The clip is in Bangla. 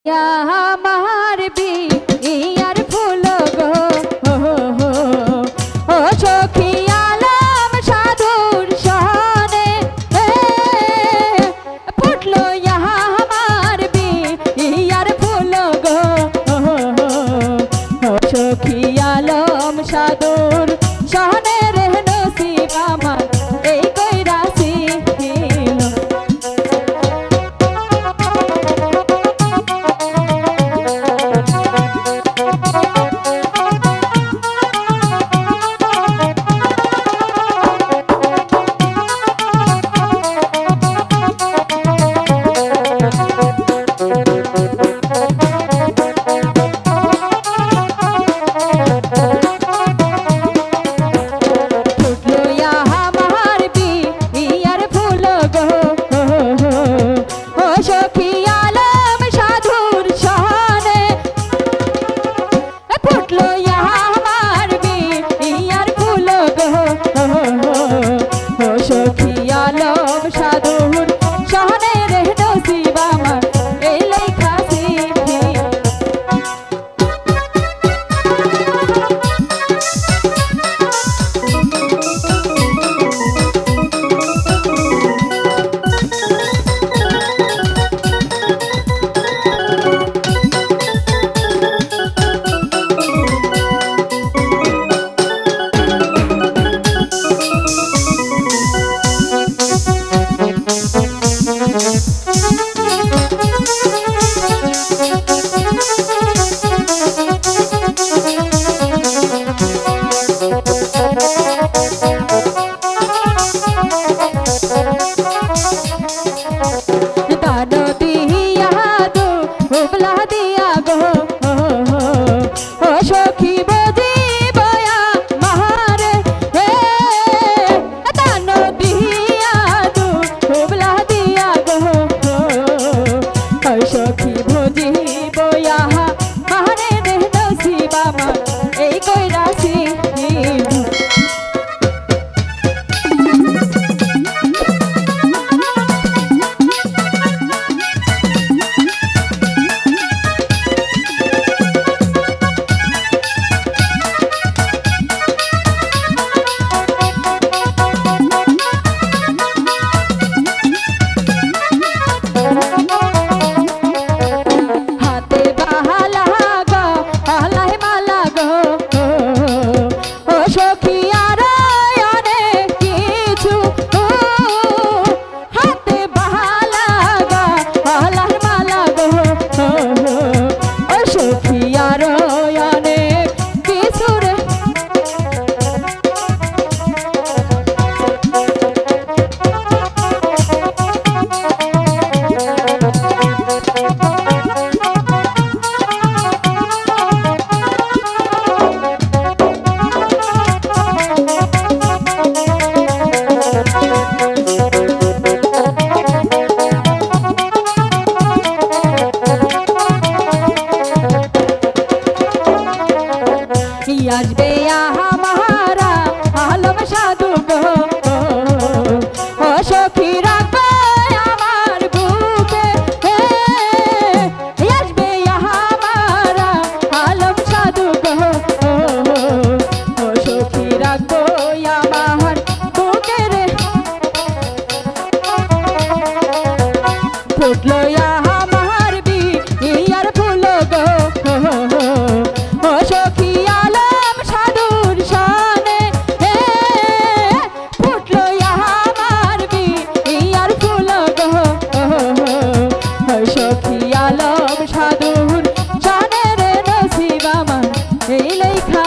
আমার বিয়ার ফুল গো ও সখী আলম সাধুর সনে ফুটলো আমার বিয়ার ফুল গো ও সখী আলম সাধুর সনে রে নসিব আমার এই কইরাছি আসবে আমারা আলম সাধু গো ও সখী রাখো আমার বুকে আসবে আমারা আলম সাধু গো ও সখী রাখো আমার বুকে রে ফুটলো আমার বিয়ার ফুল গো ও সখী আলম সাধুর জানে রে নসিব আমার এই লেখা